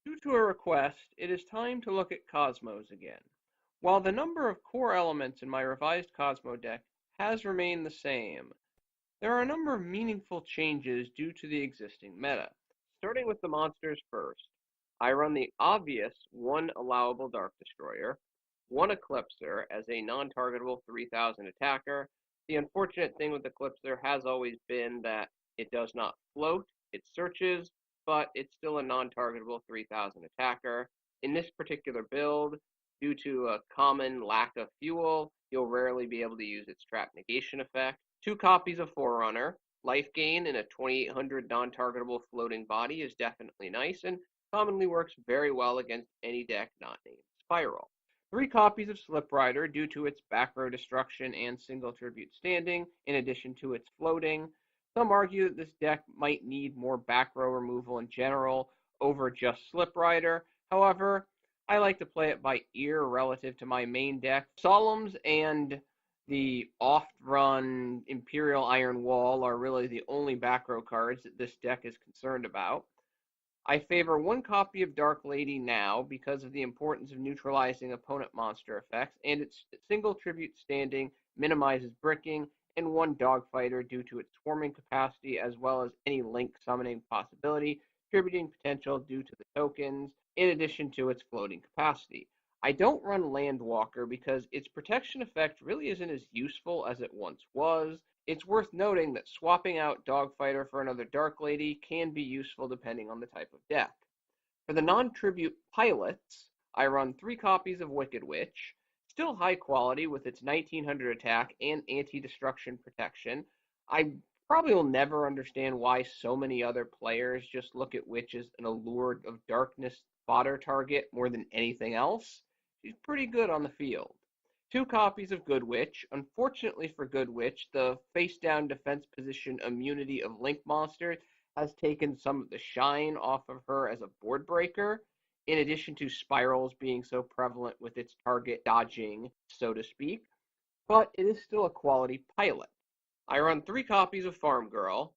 Due to a request, it is time to look at Cosmos again. While the number of core elements in my revised Cosmo deck has remained the same, there are a number of meaningful changes due to the existing meta. Starting with the monsters first, I run the obvious one allowable Dark Destroyer, one Eclipser as a non-targetable 3000 attacker. The unfortunate thing with Eclipser has always been that it does not float, it searches, but it's still a non-targetable 3000 attacker. In this particular build, due to a common lack of fuel, you'll rarely be able to use its trap negation effect. Two copies of Forerunner. Life gain in a 2800 non-targetable floating body is definitely nice and commonly works very well against any deck not named Spiral. Three copies of Sliprider due to its back row destruction and single tribute standing, in addition to its floating. Some argue that this deck might need more back row removal in general over just Sliprider. However, I like to play it by ear relative to my main deck. Solemns and the oft-run Imperial Iron Wall are really the only back row cards that this deck is concerned about. I favor one copy of Dark Lady now because of the importance of neutralizing opponent monster effects, and its single tribute standing minimizes bricking, and one Dog Fighter due to its swarming capacity as well as any link summoning possibility, tributing potential due to the tokens, in addition to its floating capacity. I don't run Landwalker because its protection effect really isn't as useful as it once was. It's worth noting that swapping out Dogfighter for another Dark Lady can be useful depending on the type of deck. For the non-tribute pilots, I run 3 copies of Wickedwitch, still high quality with its 1900 attack and anti-destruction protection. I probably will never understand why so many other players just look at Witch as an allure of darkness fodder target more than anything else. She's pretty good on the field. 2 copies of Goodwitch. Unfortunately for Goodwitch, the face-down defense position immunity of Link Monster has taken some of the shine off of her as a board breaker, in addition to spirals being so prevalent with its target dodging, so to speak, but it is still a quality pilot. I run 3 copies of Farmgirl.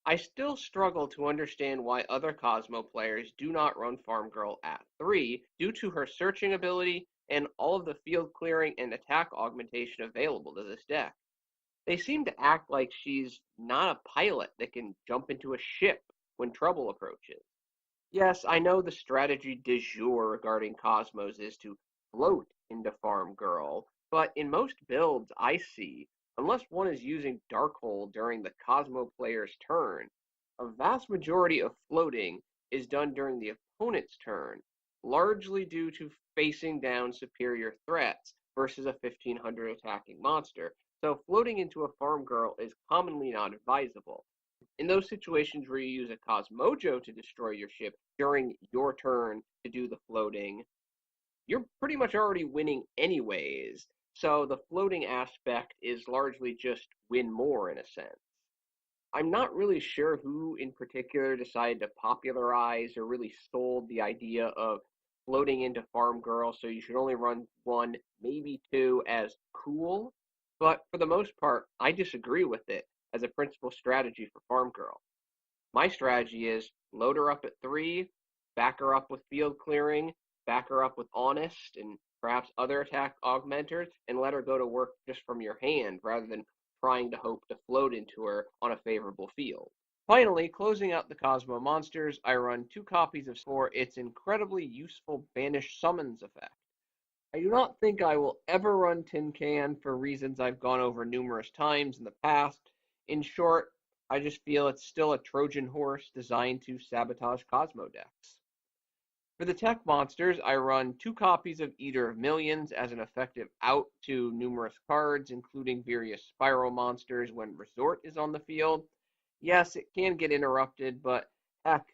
I still struggle to understand why other Kozmo players do not run Farmgirl at 3 due to her searching ability and all of the field clearing and attack augmentation available to this deck. They seem to act like she's not a pilot that can jump into a ship when trouble approaches. Yes, I know the strategy du jour regarding Cosmos is to float into Farmgirl, but in most builds I see, unless one is using Darkhold during the Kozmo player's turn, a vast majority of floating is done during the opponent's turn, largely due to facing down superior threats versus a 1500 attacking monster, so floating into a Farmgirl is commonly not advisable. In those situations where you use a Cosmojo to destroy your ship during your turn to do the floating, you're pretty much already winning anyways, so the floating aspect is largely just win more in a sense. I'm not really sure who in particular decided to popularize or really sold the idea of floating into Farmgirl, so you should only run 1, maybe 2 as cool, but for the most part, I disagree with it as a principal strategy for Farmgirl. My strategy is load her up at 3, back her up with field clearing, back her up with Honest and perhaps other attack augmenters, and let her go to work just from your hand rather than trying to hope to float into her on a favorable field. Finally, closing out the Kozmo monsters, I run 2 copies of for its incredibly useful Banish Summons effect. I do not think I will ever run Tin Can for reasons I've gone over numerous times in the past. In short, I just feel it's still a Trojan horse designed to sabotage Kozmo decks. For the tech monsters, I run 2 copies of Eater of Millions as an effective out to numerous cards, including various spiral monsters when Resort is on the field. Yes, it can get interrupted, but heck,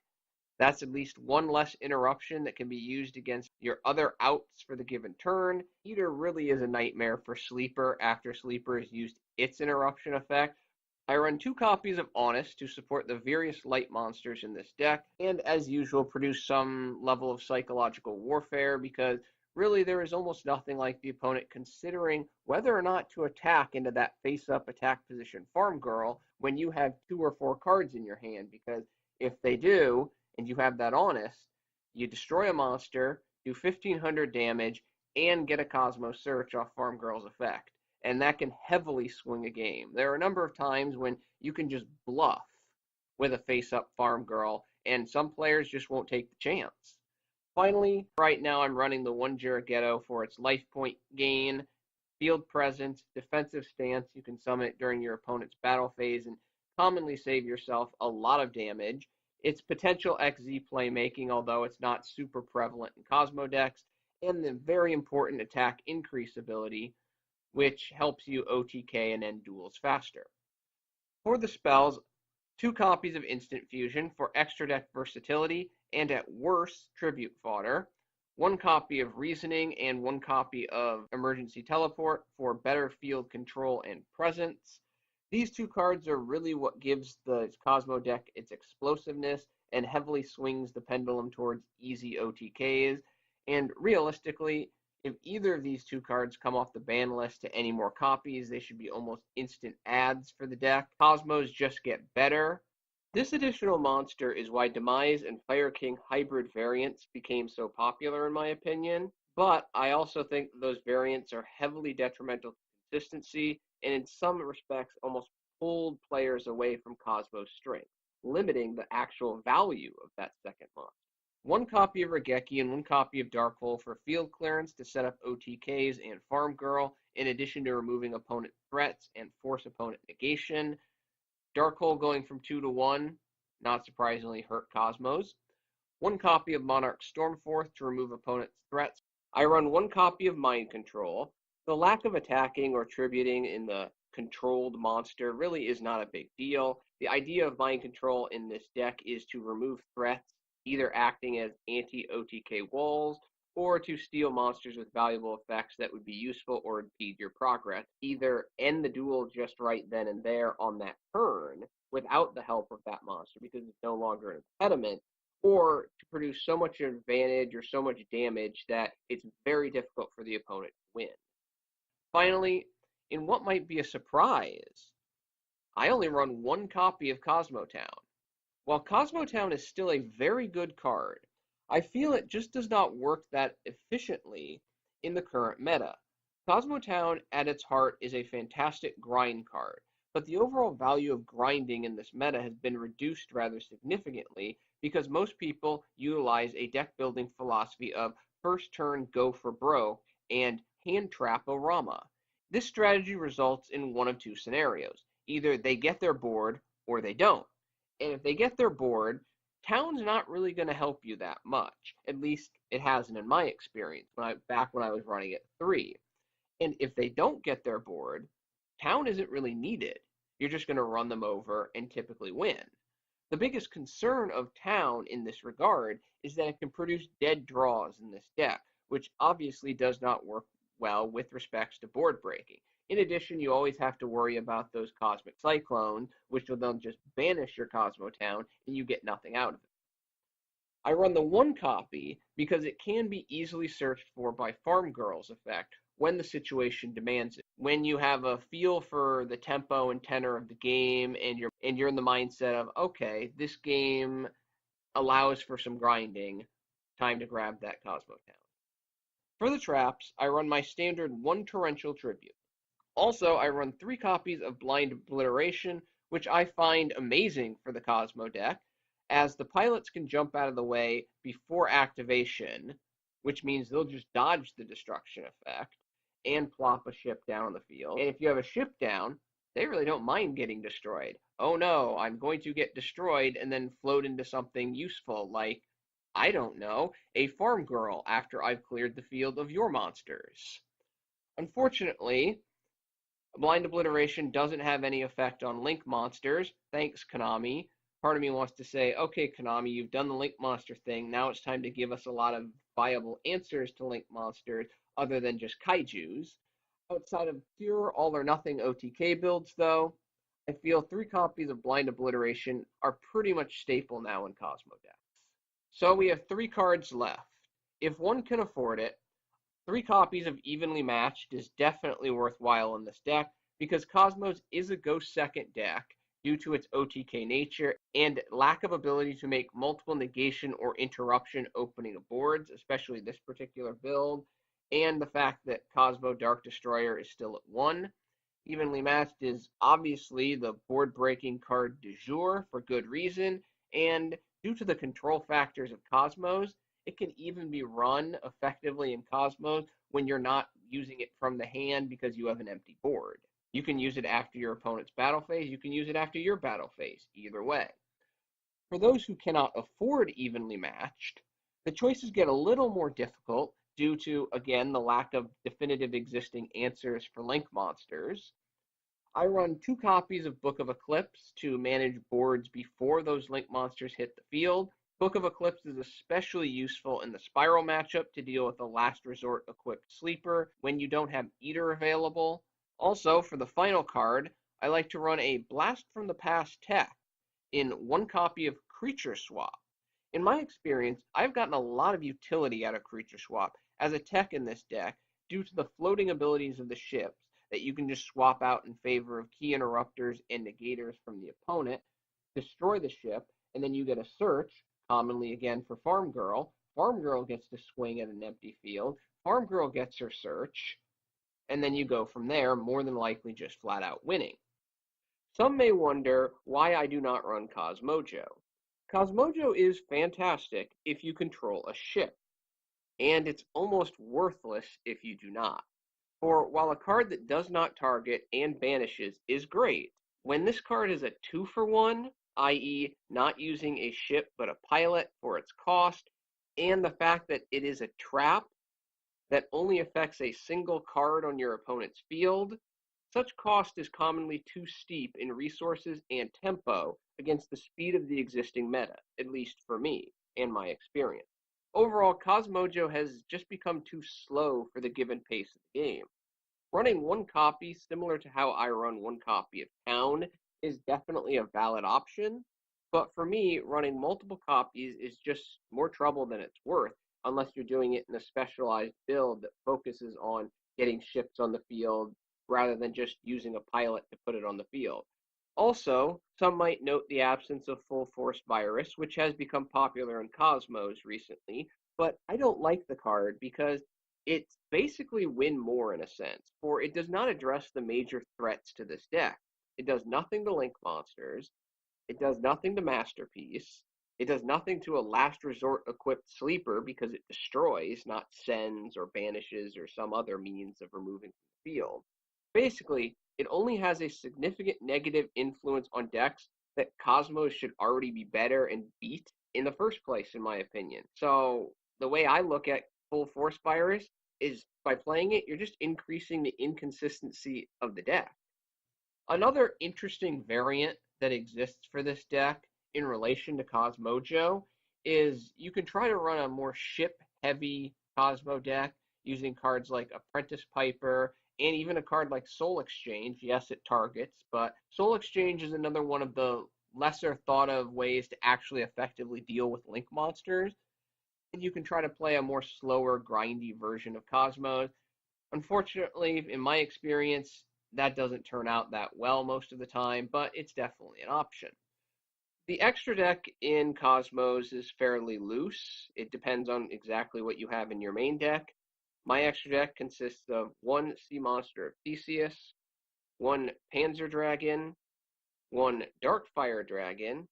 that's at least one less interruption that can be used against your other outs for the given turn. Eater really is a nightmare for Sleeper after Sleeper has used its interruption effect. I run 2 copies of Honest to support the various light monsters in this deck, and as usual produce some level of psychological warfare because really there is almost nothing like the opponent considering whether or not to attack into that face-up attack position Farmgirl when you have 2 or 4 cards in your hand, because if they do, and you have that Honest, You destroy a monster, do 1500 damage, and get a Kozmo Search off Farmgirl's effect. And that can heavily swing a game. There are a number of times when you can just bluff with a face-up Farmgirl, and some players just won't take the chance. Finally, right now I'm running the one Juragedo for its life point gain, field presence, defensive stance. You can summon it during your opponent's battle phase and commonly save yourself a lot of damage. Its potential XZ playmaking, although it's not super prevalent in Kozmo decks, and the very important attack increase ability, which helps you OTK and end duels faster. For the spells, 2 copies of Instant Fusion for extra deck versatility and at worst tribute fodder, 1 copy of Reasoning and 1 copy of Emergency Teleport for better field control and presence. These 2 cards are really what gives the Kozmo deck its explosiveness and heavily swings the pendulum towards easy OTKs, and realistically, if either of these 2 cards come off the ban list to any more copies, they should be almost instant adds for the deck. Kozmos just get better. This additional monster is why Demise and Fire King hybrid variants became so popular in my opinion, but I also think those variants are heavily detrimental to consistency and in some respects almost pulled players away from Kozmo's strength, limiting the actual value of that second monster. 1 copy of Raigeki and 1 copy of Dark Hole for field clearance to set up OTKs and Farmgirl, in addition to removing opponent threats and force opponent negation. Dark Hole going from 2 to 1, not surprisingly hurt Kozmos. 1 copy of Monarchs Stormforth to remove opponent's threats. I run 1 copy of Mind Control. The lack of attacking or tributing in the controlled monster really is not a big deal. The idea of Mind Control in this deck is to remove threats, either acting as anti-OTK walls, or to steal monsters with valuable effects that would be useful or impede your progress. Either end the duel just right then and there on that turn without the help of that monster because it's no longer an impediment, or to produce so much advantage or so much damage that it's very difficult for the opponent to win. Finally, in what might be a surprise, I only run 1 copy of Kozmotown. While Kozmotown is still a very good card, I feel it just does not work that efficiently in the current meta. Kozmotown at its heart is a fantastic grind card, but the overall value of grinding in this meta has been reduced rather significantly because most people utilize a deck building philosophy of first turn go for broke and hand trap Orama. This strategy results in one of 2 scenarios. Either they get their board or they don't. And if they get their board, Town's not really going to help you that much. At least it hasn't in my experience back when I was running at 3. And if they don't get their board, Town isn't really needed. You're just going to run them over and typically win. The biggest concern of Town in this regard is that it can produce dead draws in this deck, which obviously does not work well with respects to board breaking. In addition, you always have to worry about those Cosmic Cyclones, which will then just banish your Kozmotown, and you get nothing out of it. I run the 1 copy because it can be easily searched for by Farmgirl's effect when the situation demands it. When you have a feel for the tempo and tenor of the game, and you're in the mindset of, okay, this game allows for some grinding, time to grab that Kozmotown. For the traps, I run my standard 1 Torrential Tribute. Also, I run 3 copies of Blind Obliteration, which I find amazing for the Kozmo deck, as the pilots can jump out of the way before activation, which means they'll just dodge the destruction effect, and plop a ship down on the field. And if you have a ship down, they really don't mind getting destroyed. Oh no, I'm going to get destroyed and then float into something useful, like, I don't know, a Farmgirl after I've cleared the field of your monsters. Unfortunately, Blind Obliteration doesn't have any effect on Link monsters. Thanks, Konami. Part of me wants to say, okay, Konami, you've done the Link monster thing. Now it's time to give us a lot of viable answers to Link monsters other than just kaijus. Outside of pure all-or-nothing OTK builds, though, I feel 3 copies of Blind Obliteration are pretty much staple now in Kozmo decks. So we have 3 cards left. If one can afford it, 3 copies of Evenly Matched is definitely worthwhile in this deck because Kozmos is a Ghost second deck, due to its OTK nature and lack of ability to make multiple negation or interruption opening of boards, especially this particular build, and the fact that Kozmo Dark Destroyer is still at 1. Evenly Matched is obviously the board-breaking card du jour for good reason, and due to the control factors of Kozmos, it can even be run effectively in Kozmos when you're not using it from the hand because you have an empty board. You can use it after your opponent's battle phase, you can use it after your battle phase, either way. For those who cannot afford Evenly Matched, the choices get a little more difficult due to, again, the lack of definitive existing answers for link monsters. I run 2 copies of Book of Eclipse to manage boards before those link monsters hit the field. Book of Eclipse is especially useful in the Spiral matchup to deal with a last resort equipped sleeper when you don't have Eater available. Also, for the final card, I like to run a Blast from the Past tech in 1 copy of Creature Swap. In my experience, I've gotten a lot of utility out of Creature Swap as a tech in this deck due to the floating abilities of the ships that you can just swap out in favor of key interrupters and negators from the opponent, destroy the ship, and then you get a search, commonly again for Farmgirl. Farmgirl gets to swing at an empty field, Farmgirl gets her search, and then you go from there, more than likely just flat out winning. Some may wonder why I do not run Kozmojo. Kozmojo is fantastic if you control a ship, and it's almost worthless if you do not. For while a card that does not target and banishes is great, when this card is a 2-for-1, i.e. not using a ship but a pilot for its cost, and the fact that it is a trap that only affects a single card on your opponent's field, such cost is commonly too steep in resources and tempo against the speed of the existing meta, at least for me and my experience. Overall, Kozmojo has just become too slow for the given pace of the game. Running 1 copy, similar to how I run 1 copy of Town, is definitely a valid option, but for me, running multiple copies is just more trouble than it's worth, unless you're doing it in a specialized build that focuses on getting ships on the field rather than just using a pilot to put it on the field. Also, some might note the absence of Full Force Virus, which has become popular in Cosmos recently, but I don't like the card because it's basically win more in a sense, for it does not address the major threats to this deck. It does nothing to link monsters, it does nothing to Masterpiece, it does nothing to a last resort equipped sleeper because it destroys, not sends or banishes or some other means of removing from the field. Basically, it only has a significant negative influence on decks that Cosmos should already be better and beat in the first place, in my opinion. So the way I look at Full Force Virus is by playing it, you're just increasing the inconsistency of the deck. Another interesting variant that exists for this deck in relation to Kozmojo is you can try to run a more ship-heavy Cosmo deck using cards like Apprentice Piper and even a card like Soul Exchange. Yes, it targets, but Soul Exchange is another one of the lesser thought of ways to actually effectively deal with link monsters. And you can try to play a more slower, grindy version of Cosmos. Unfortunately, in my experience, that doesn't turn out that well most of the time, but it's definitely an option. The extra deck in Cosmos is fairly loose. It depends on exactly what you have in your main deck. My extra deck consists of 1 Sea Monster of Theseus, 1 Panzer Dragon, 1 Darkfire Dragon,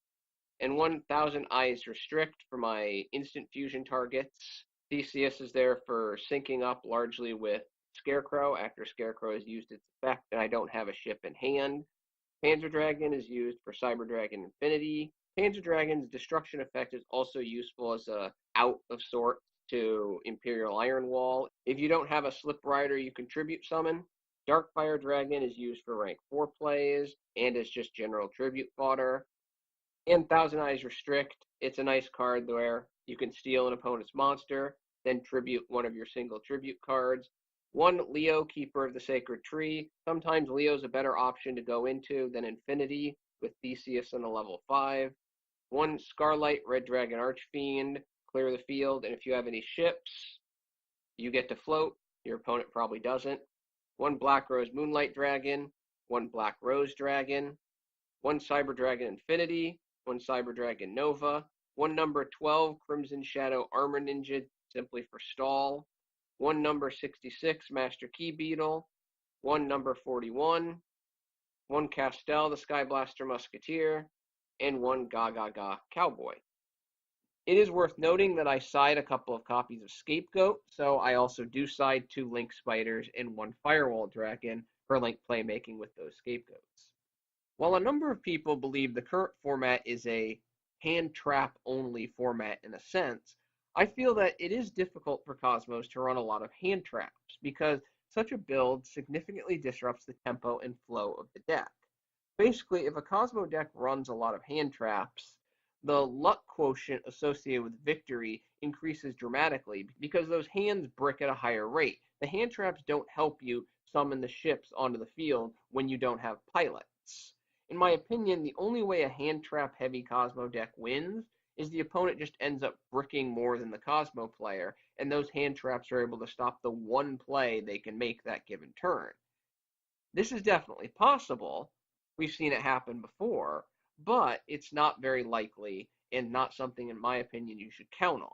and 1,000 Eyes Restrict for my instant fusion targets. Theseus is there for syncing up largely with Scarecrow after Scarecrow has used its effect and I don't have a ship in hand. Panzer Dragon is used for Cyber Dragon Infinity. Panzer Dragon's destruction effect is also useful as a out of sorts to Imperial Iron Wall. If you don't have a Sliprider, you can tribute summon. Darkfire Dragon is used for rank 4 plays and is just general tribute fodder. And Thousand Eyes Restrict, it's a nice card where you can steal an opponent's monster, then tribute one of your single tribute cards. 1 Leo, Keeper of the Sacred Tree. Sometimes Leo's a better option to go into than Infinity with Theseus on a level 5. 1 Scarlight, Red Dragon Archfiend. Clear the field, and if you have any ships, you get to float. Your opponent probably doesn't. 1 Black Rose Moonlight Dragon. 1 Black Rose Dragon. one Cyber Dragon Infinity, one Cyber Dragon Nova, one number 12 Crimson Shadow Armor Ninja, simply for stall, one number 66 Master Key Beetle, one number 41, one Castel the Skyblaster Musketeer, and one Gaga Cowboy. It is worth noting that I side a couple of copies of Scapegoat, so I also do side 2 Link Spiders and 1 Firewall Dragon for Link playmaking with those Scapegoats. While a number of people believe the current format is a hand trap only format in a sense, I feel that it is difficult for Kozmos to run a lot of hand traps because such a build significantly disrupts the tempo and flow of the deck. Basically, if a Kozmo deck runs a lot of hand traps, the luck quotient associated with victory increases dramatically because those hands brick at a higher rate. The hand traps don't help you summon the ships onto the field when you don't have pilots. In my opinion, the only way a hand trap heavy Kozmo deck wins is the opponent just ends up bricking more than the Kozmo player, and those hand traps are able to stop the one play they can make that given turn. This is definitely possible. We've seen it happen before, but it's not very likely and not something, in my opinion, you should count on.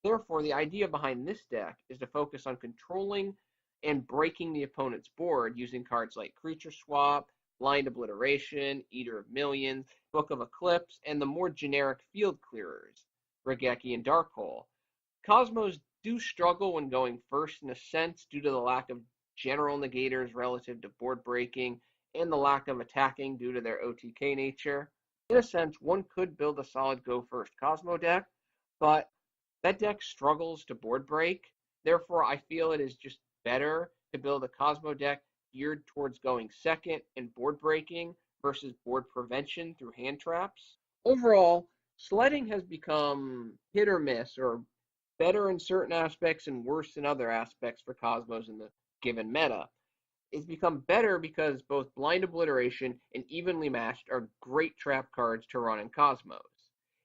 Therefore, the idea behind this deck is to focus on controlling and breaking the opponent's board using cards like Creature Swap, Blind Obliteration, Eater of Millions, Book of Eclipse, and the more generic field clearers, Raigeki and Dark Hole. Kozmos do struggle when going first in a sense due to the lack of general negators relative to board breaking and the lack of attacking due to their OTK nature. In a sense, one could build a solid go-first Kozmo deck, but that deck struggles to board break. Therefore, I feel it is just better to build a Kozmo deck geared towards going second and board breaking versus board prevention through hand traps. Overall, sledding has become hit or miss, or better in certain aspects and worse in other aspects for Kozmos in the given meta. It's become better because both Blind Obliteration and Evenly Matched are great trap cards to run in Kozmos.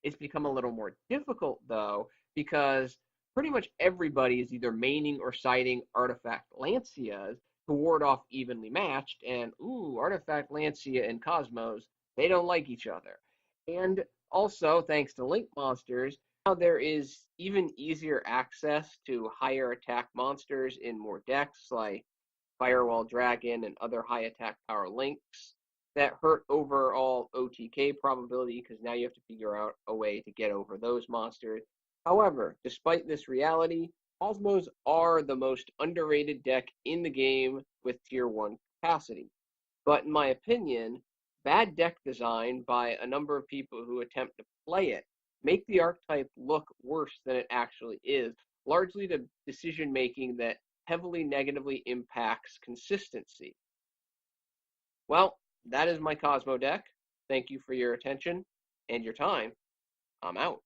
It's become a little more difficult, though, because pretty much everybody is either maining or siding Artifact Lancias to ward off Evenly Matched, and Artifact Lancia and Kozmos, they don't like each other. And also, thanks to Link Monsters, now there is even easier access to higher attack monsters in more decks like Firewall Dragon and other high attack power links that hurt overall OTK probability because now you have to figure out a way to get over those monsters. However, despite this reality, Kozmos are the most underrated deck in the game with Tier 1 capacity. But in my opinion, bad deck design by a number of people who attempt to play it make the archetype look worse than it actually is, largely to decision making that heavily negatively impacts consistency. Well, that is my Kozmo deck. Thank you for your attention and your time. I'm out.